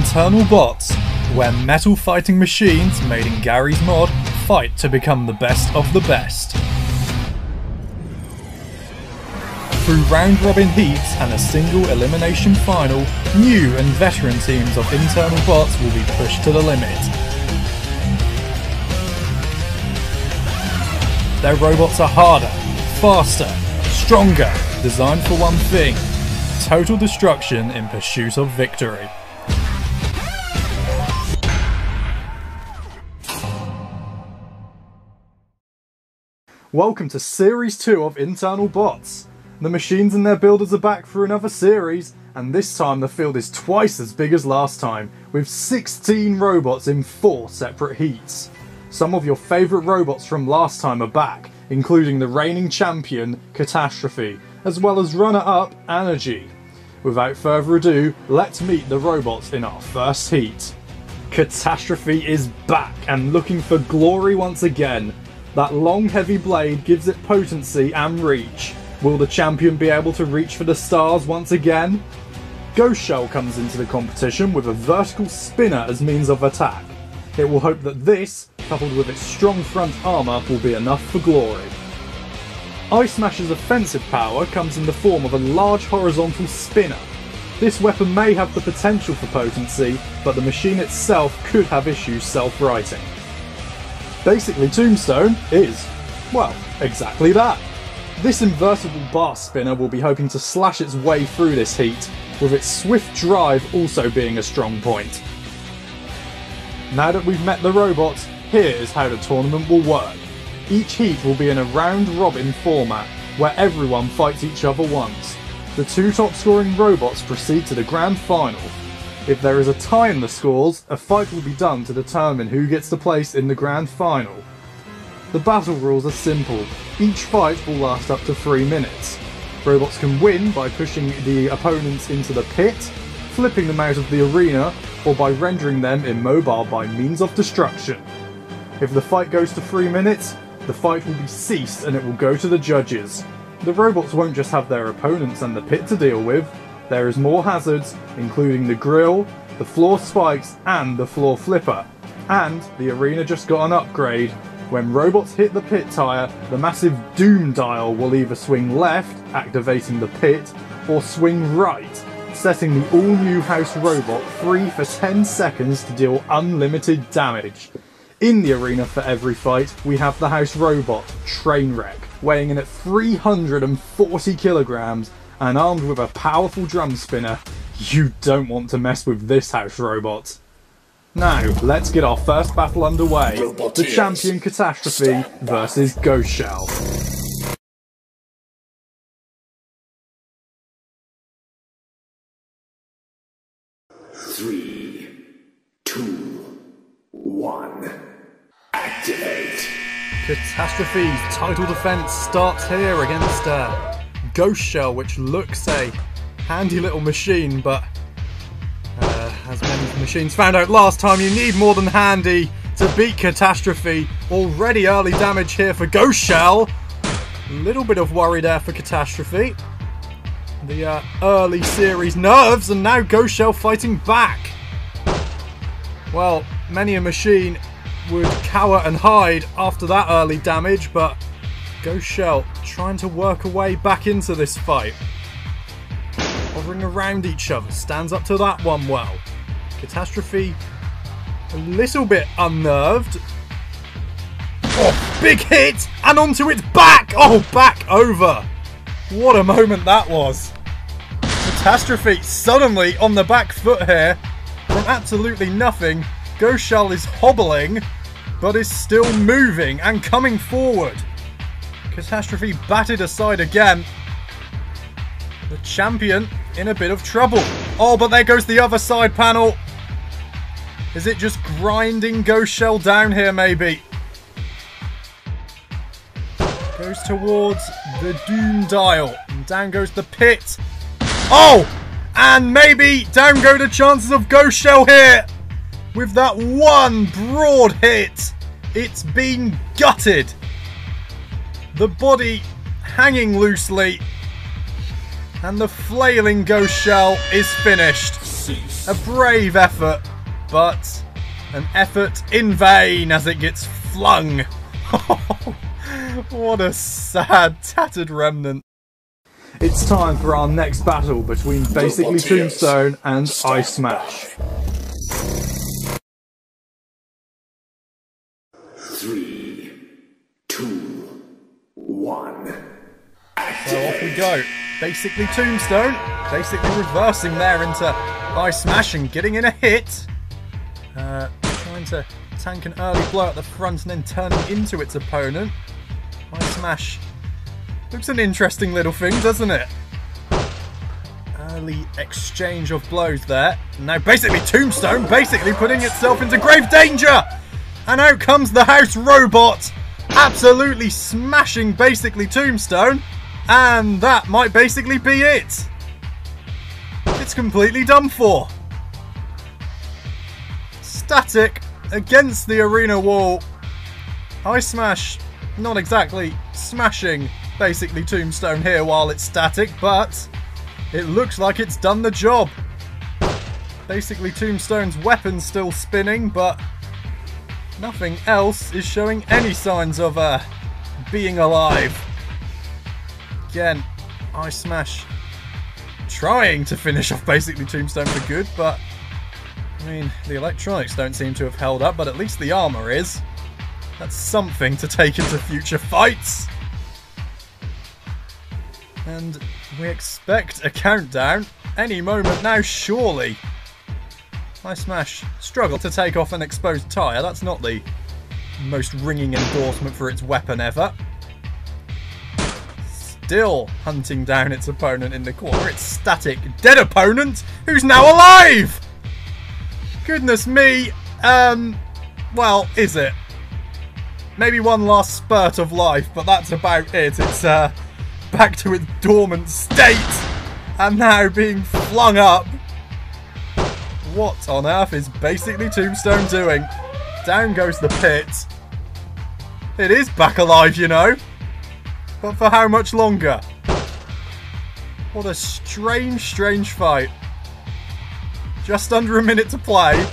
Internal Bots, where metal fighting machines made in Garry's mod fight to become the best of the best. Through round-robin heats and a single elimination final, new and veteran teams of Internal Bots will be pushed to the limit. Their robots are harder, faster, stronger, designed for one thing: total destruction in pursuit of victory. Welcome to Series 2 of Internal Bots. The machines and their builders are back for another series, and this time the field is twice as big as last time, with 16 robots in 4 separate heats. Some of your favourite robots from last time are back, including the reigning champion, Catastrophe, as well as runner-up, Energy. Without further ado, let's meet the robots in our first heat. Catastrophe is back and looking for glory once again. That long heavy blade gives it potency and reach. Will the champion be able to reach for the stars once again? Ghost Shell comes into the competition with a vertical spinner as means of attack. It will hope that this, coupled with its strong front armour, will be enough for glory. Ice Smasher's offensive power comes in the form of a large horizontal spinner. This weapon may have the potential for potency, but the machine itself could have issues self-righting. Basically, Tombstone is, well, exactly that. This invertible bar spinner will be hoping to slash its way through this heat, with its swift drive also being a strong point. Now that we've met the robots, here is how the tournament will work. Each heat will be in a round-robin format, where everyone fights each other once. The 2 top-scoring robots proceed to the grand final. If there is a tie in the scores, a fight will be done to determine who gets the place in the grand final. The battle rules are simple. Each fight will last up to 3 minutes. Robots can win by pushing the opponents into the pit, flipping them out of the arena, or by rendering them immobile by means of destruction. If the fight goes to 3 minutes, the fight will be ceased and it will go to the judges. The robots won't just have their opponents and the pit to deal with. There is more hazards, including the grill, the floor spikes and the floor flipper. And the arena just got an upgrade. When robots hit the pit tyre, the massive doom dial will either swing left, activating the pit, or swing right, setting the all-new house robot free for 10 seconds to deal unlimited damage. In the arena for every fight, we have the house robot, Trainwreck, weighing in at 340 kilograms and armed with a powerful drum spinner. You don't want to mess with this house robot. Now, let's get our first battle underway. The champion Catastrophe versus Ghost Shell. Three, 2, 1, activate! Catastrophe's title defense starts here against Ghost Shell, which looks a handy little machine, but as many machines found out last time, you need more than handy to beat Catastrophe. Already early damage here for Ghost Shell. A little bit of worry there for Catastrophe. The early series nerves, and now Ghost Shell fighting back. Well, many a machine would cower and hide after that early damage, but Ghost Shell trying to work a way back into this fight. Hovering around each other, stands up to that one well. Catastrophe a little bit unnerved. Oh, big hit! And onto its back! Oh, back over! What a moment that was. Catastrophe suddenly on the back foot here. From absolutely nothing, Ghost Shell is hobbling, but is still moving and coming forward. Catastrophe batted aside again. The champion in a bit of trouble. Oh, but there goes the other side panel. Is it just grinding Ghost Shell down here, maybe? Goes towards the doom dial. And down goes the pit. Oh! And maybe down go the chances of Ghost Shell here. With that one broad hit. It's been gutted. The body hanging loosely. And the flailing ghost shell is finished. A brave effort, but an effort in vain as it gets flung. What a sad, tattered remnant. It's time for our next battle between basically Tombstone and Ice Smash. 3, 2, 1. So off we go. Basically Tombstone, basically reversing there into Ice Smash and getting in a hit. Trying to tank an early blow at the front and then turning into its opponent. Ice Smash looks an interesting little thing, doesn't it? Early exchange of blows there. Now basically Tombstone basically putting itself into grave danger. And out comes the house robot, absolutely smashing basically Tombstone. And that might basically be it. It's completely done for. Static against the arena wall. Ice Smash not exactly smashing basically Tombstone here while it's static, but it looks like it's done the job. Basically Tombstone's weapon's still spinning, but nothing else is showing any signs of being alive. Again, Ice Smash trying to finish off basically Tombstone for good, but I mean, the electronics don't seem to have held up, but at least the armor is. That's something to take into future fights. And we expect a countdown any moment now, surely. Ice Smash struggled to take off an exposed tyre. That's not the most ringing endorsement for its weapon ever. Still hunting down its opponent in the corner. Its static dead opponent, who's now alive! Goodness me. Well, is it? Maybe one last spurt of life, but that's about it. It's back to its dormant state and now being flung up. What on earth is basically Tombstone doing? Down goes the pit. It is back alive, you know. But for how much longer? What a strange, strange fight. Just under a minute to play.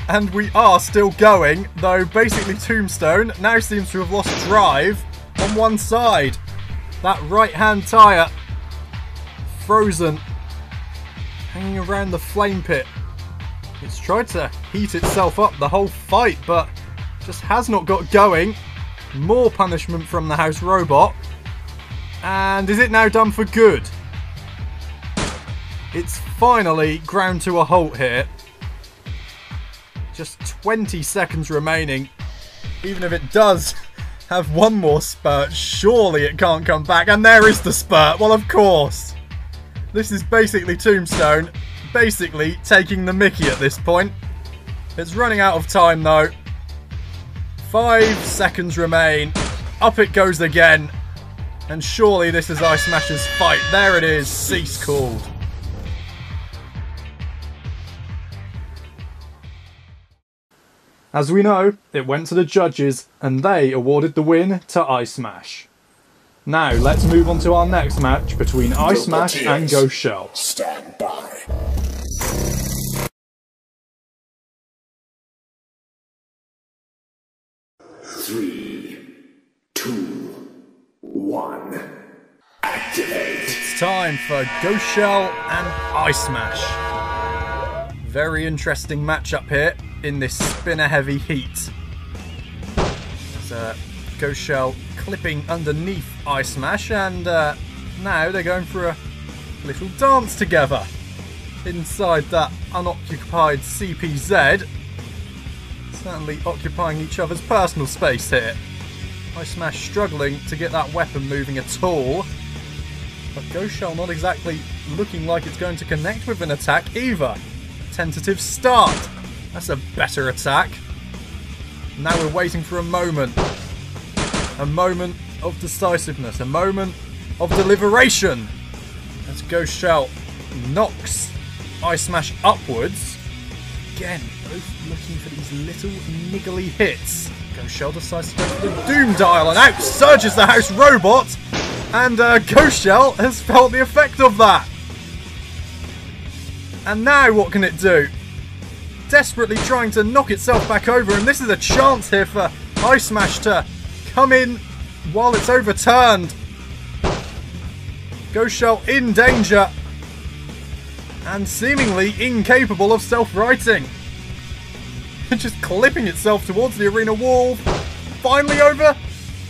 And we are still going, though basically Tombstone now seems to have lost drive on one side. That right-hand tyre frozen, hanging around the flame pit. It's tried to heat itself up the whole fight, but just has not got going. More punishment from the house robot. And is it now done for good? It's finally ground to a halt here. Just 20 seconds remaining. Even if it does have one more spurt, surely it can't come back. And there is the spurt. Well, of course. This is basically Tombstone basically taking the mickey at this point. It's running out of time though. 5 seconds remain. Up it goes again. And surely this is Ice Smash's fight. There it is. Cease called. As we know, it went to the judges and they awarded the win to Ice Smash. Now let's move on to our next match between Ice Smash and Ghost Shell. Stand by. 3, 2, 1. Activate. It's time for Ghost Shell and Ice Smash. Very interesting matchup here in this spinner heavy heat. There's Ghost Shell clipping underneath Ice Smash, and now they're going for a little dance together inside that unoccupied CPZ. Certainly occupying each other's personal space here. Ice Smash struggling to get that weapon moving at all. But Ghost Shell not exactly looking like it's going to connect with an attack either. Tentative start. That's a better attack. Now we're waiting for a moment. A moment of decisiveness. A moment of deliberation. As Ghost Shell knocks Ice Smash upwards. Again, both looking for these little niggly hits. Ghost Shell decides to go for the Doom Dial, and out surges the house robot. And Ghost Shell has felt the effect of that. And now what can it do? Desperately trying to knock itself back over, and this is a chance here for Ice Smash to come in while it's overturned. Ghost Shell in danger and seemingly incapable of self-righting. Just clipping itself towards the arena wall. Finally over.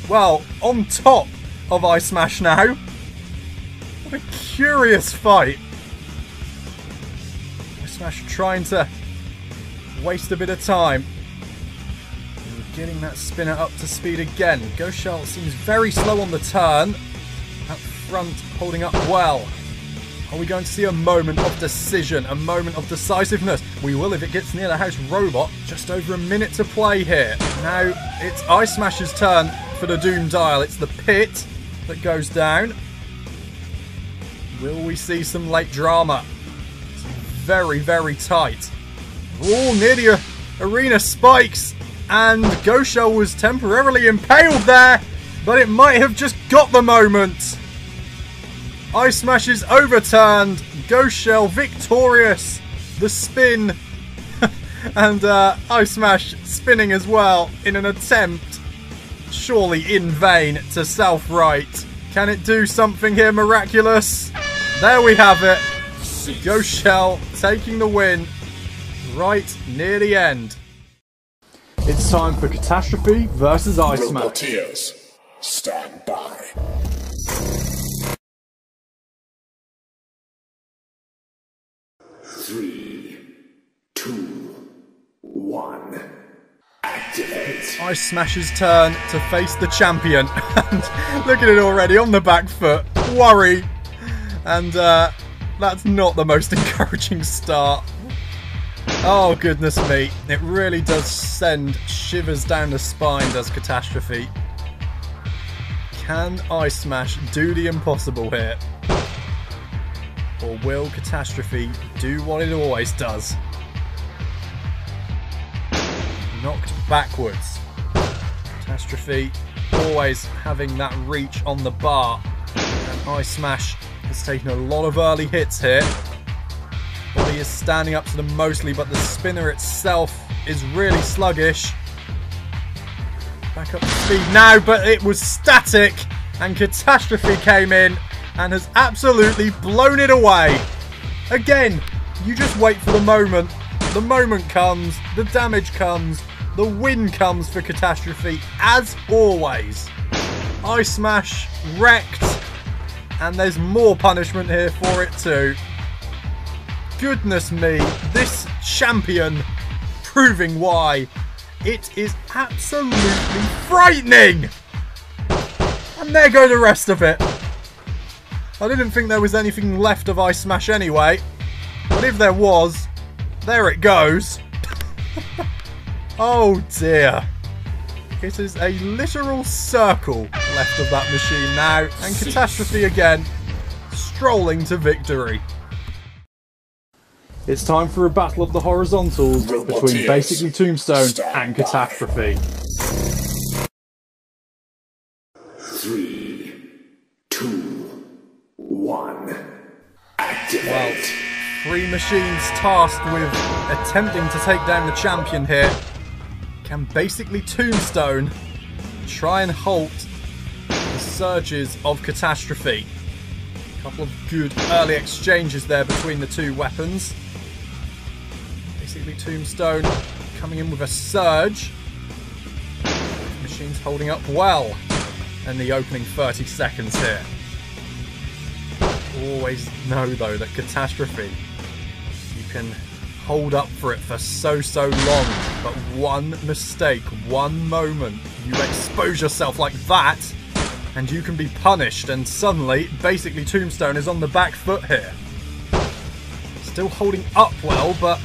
Well, on top of Ice Smash now. What a curious fight. Ice Smash trying to waste a bit of time. Getting that spinner up to speed again. Ghost Shell seems very slow on the turn. Up front, holding up well. Are we going to see a moment of decision, a moment of decisiveness? We will if it gets near the house robot. Just over a minute to play here. Now it's Ice Smash's turn for the Doom Dial. It's the pit that goes down. Will we see some late drama? It's very, very tight. Oh, near the arena spikes. And Ghost Shell was temporarily impaled there, but it might have just got the moment. Ice Smash is overturned. Ghost Shell victorious. The spin. And Ice Smash spinning as well in an attempt, surely in vain, to self-right. Can it do something here miraculous? There we have it. Ghost Shell taking the win right near the end. It's time for Catastrophe versus Ice Smash. Roboteers, stand by. Three, two, one. Activate. Ice Smash's turn to face the champion. And look at it already on the back foot. Worry. And that's not the most encouraging start. Oh, goodness me. It really does send shivers down the spine, does Catastrophe. Can Ice Smash do the impossible here? Or will Catastrophe do what it always does? Knocked backwards. Catastrophe always having that reach on the bar. And Ice Smash has taken a lot of early hits here. Body is standing up to them mostly, but the spinner itself is really sluggish. Back up to speed now, but it was static. And Catastrophe came in and has absolutely blown it away. Again, you just wait for the moment. The moment comes, the damage comes, the win comes for Catastrophe, as always. Ice Smash wrecked, and there's more punishment here for it too. Goodness me, this champion proving why. It is absolutely frightening! And there go the rest of it. I didn't think there was anything left of Ice Smash anyway, but if there was, there it goes. Oh dear. It is a literal circle left of that machine now, and Catastrophe again, strolling to victory. It's time for a battle of the horizontals between basically Tombstone and Catastrophe. 3, 2, 1. Activate. Well, three machines tasked with attempting to take down the champion here. Can basically Tombstone try and halt the surges of Catastrophe? A couple of good early exchanges there between the two weapons. Basically Tombstone coming in with a surge. Machine's holding up well in the opening 30 seconds here. Always know though that Catastrophe, you can hold up for it for so long, but one mistake, one moment, you expose yourself like that and you can be punished, and suddenly basically Tombstone is on the back foot here. Still holding up well, but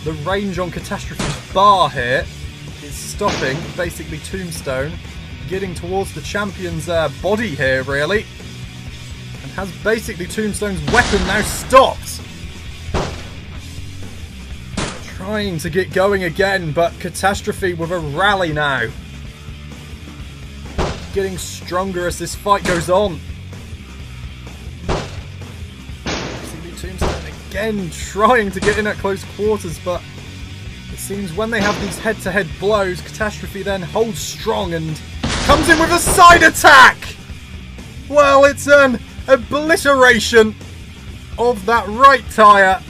the range on Catastrophe's bar here is stopping basically Tombstone getting towards the champion's body here really, and has basically Tombstone's weapon now stopped. Trying to get going again, but Catastrophe with a rally now. Getting stronger as this fight goes on. again trying to get in at close quarters, but it seems when they have these head-to-head blows, Catastrophe then holds strong and comes in with a side attack! Well, it's an obliteration of that right tyre.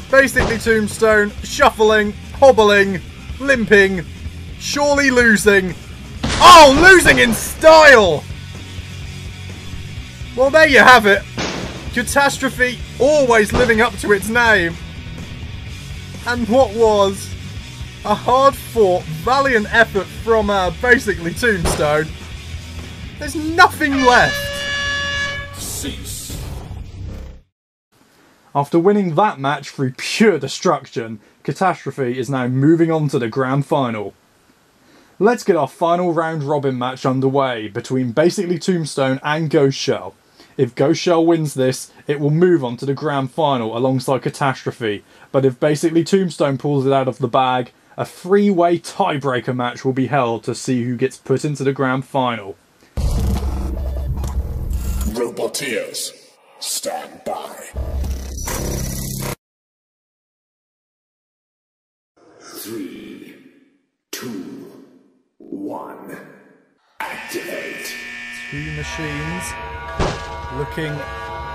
Basically Tombstone shuffling, hobbling, limping, surely losing. Oh, losing in style! Well, there you have it. Catastrophe always living up to its name. And what was a hard-fought, valiant effort from basically Tombstone. There's nothing left. Cease. After winning that match through pure destruction, Catastrophe is now moving on to the grand final. Let's get our final round robin match underway between basically Tombstone and Ghost Shell. If Ghost Shell wins this, it will move on to the grand final alongside Catastrophe, but if basically Tombstone pulls it out of the bag, a three-way tiebreaker match will be held to see who gets put into the grand final. Roboteers, stand by. 3, 2, 1. Activate. Two machines looking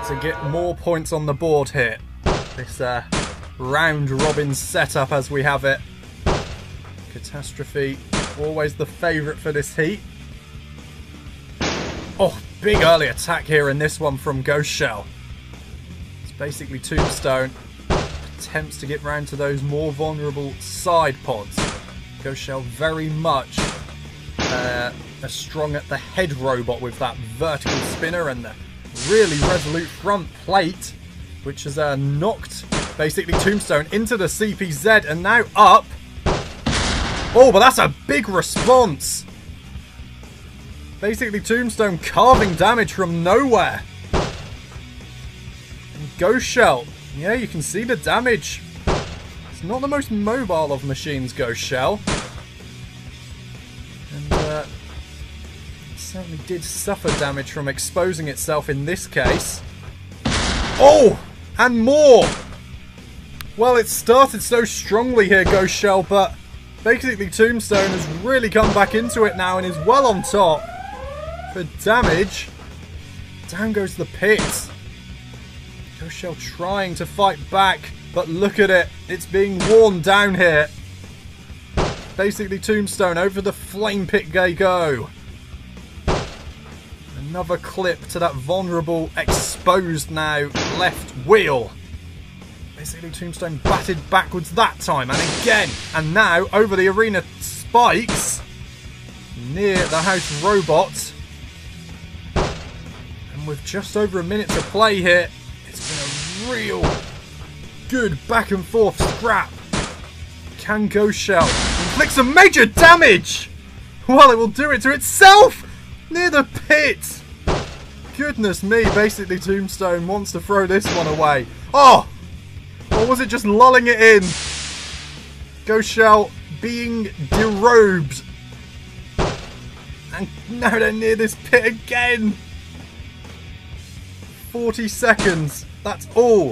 to get more points on the board here. This round robin setup as we have it. Catastrophe, always the favourite for this heat. Oh, big early attack here in this one from Ghost Shell. It's basically Tombstone attempts to get round to those more vulnerable side pods. Ghost Shell very much a strong at the head robot with that vertical spinner and the really resolute front plate, which has knocked basically Tombstone into the CPZ and now up. Oh, but that's a big response. Basically Tombstone carving damage from nowhere. And Ghost Shell, yeah, you can see the damage. It's not the most mobile of machines, Ghost Shell. And it certainly did suffer damage from exposing itself in this case. Oh, and more. Well, it started so strongly here, Ghost Shell, but basically Tombstone has really come back into it now and is well on top. For damage, down goes the pit. Ghost Shell trying to fight back, but look at it. It's being worn down here. Basically Tombstone over the flame pit they go. Another clip to that vulnerable, exposed now left wheel. Basically Tombstone batted backwards that time, and again, and now over the arena spikes near the house robot. And with just over a minute to play here, it's been a real good back and forth scrap. Can Ghost Shell inflict some major damage? Well, it will do it to itself near the pit. Goodness me, basically Tombstone wants to throw this one away. Oh! Or was it just lulling it in? Ghost Shell being derobed. And now they're near this pit again. 40 seconds. That's all.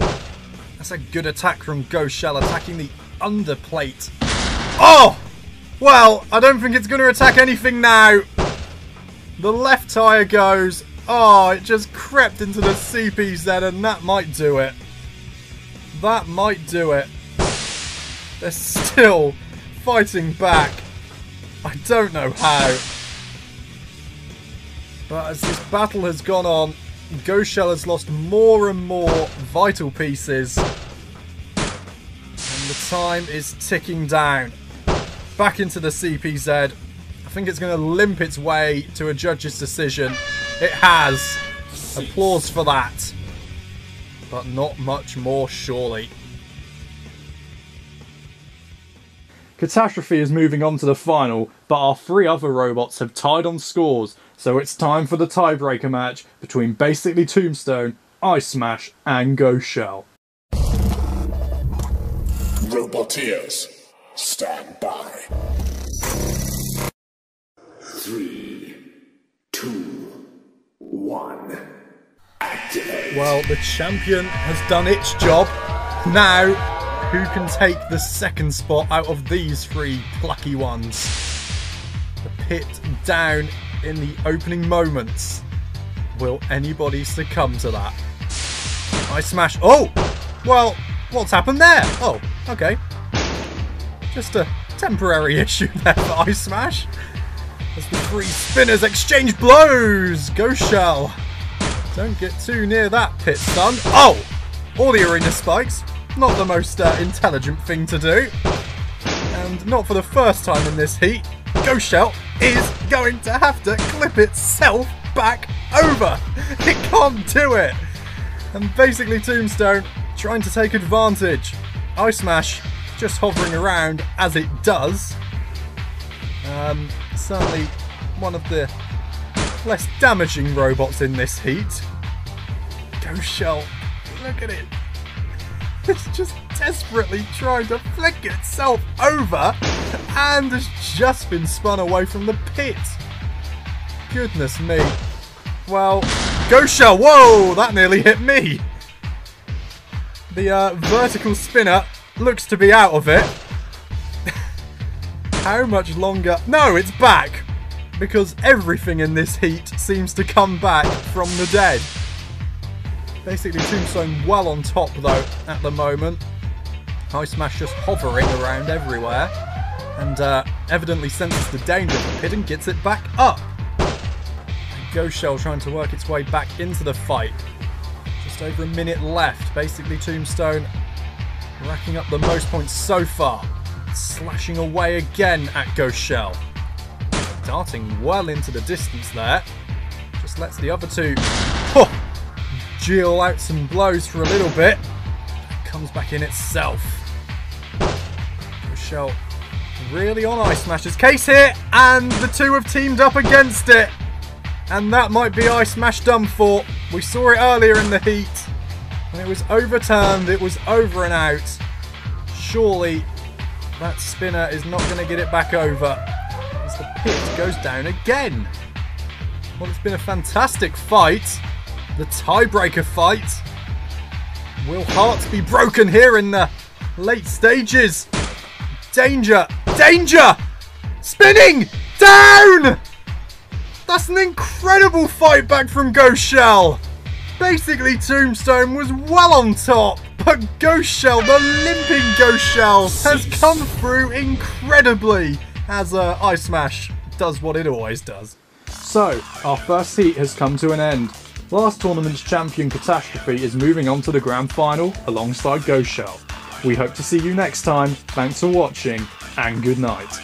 That's a good attack from Ghost Shell, attacking the underplate. Oh! Well, I don't think it's going to attack anything now. The left tyre goes. Oh, it just crept into the CPZ and that might do it. That might do it. They're still fighting back. I don't know how. But as this battle has gone on, Ghost Shell has lost more and more vital pieces. And the time is ticking down. Back into the CPZ. I think it's going to limp its way to a judge's decision. It has. Applause for that. But not much more, surely. Catastrophe is moving on to the final, but our three other robots have tied on scores, so it's time for the tiebreaker match between basically Tombstone, Ice Smash, and Ghost Shell. Roboteers, stand by. 3, 2, 1. Activate. Well, the champion has done its job. Now, who can take the second spot out of these three plucky ones? The pit down in the opening moments. Will anybody succumb to that? Ice Smash. Oh! Well, what's happened there? Oh, okay. Just a temporary issue there for Ice Smash. As the three spinners exchange blows. Ghost Shell. Don't get too near that pit stun. Oh! All the arena spikes. Not the most intelligent thing to do. And not for the first time in this heat, Ghost Shell is going to have to clip itself back over. It can't do it. And basically Tombstone trying to take advantage. Ice Smash just hovering around as it does. Certainly one of the less damaging robots in this heat. Ghost Shell, look at it. It's just desperately trying to flick itself over and has just been spun away from the pit. Goodness me. Well, Ghost Shell, whoa, that nearly hit me. The vertical spinner looks to be out of it. How much longer? No, it's back. Because everything in this heat seems to come back from the dead. Basically, Tombstone well on top, though, at the moment. Ice Smash just hovering around everywhere. And evidently senses the danger of the pit and gets it back up. And Ghost Shell trying to work its way back into the fight. Just over a minute left. Basically, Tombstone racking up the most points so far. Slashing away again at Ghost Shell. Darting well into the distance there. Just lets the other two deal out some blows for a little bit. Comes back in itself. Ghost Shell really on Ice Smash's case here. And the two have teamed up against it. And that might be Ice Smash done for. We saw it earlier in the heat. When it was overturned, it was over and out. Surely that spinner is not going to get it back over. As the pit goes down again. Well, it's been a fantastic fight. The tiebreaker fight. Will hearts be broken here in the late stages? Danger! Danger! Spinning! Down! That's an incredible fight back from Ghost Shell. Basically, Tombstone was well on top. But Ghost Shell, the limping Ghost Shell, has come through incredibly as Ice Smash does what it always does. So, our first heat has come to an end. Last tournament's champion Catastrophe is moving on to the grand final alongside Ghost Shell. We hope to see you next time. Thanks for watching and good night.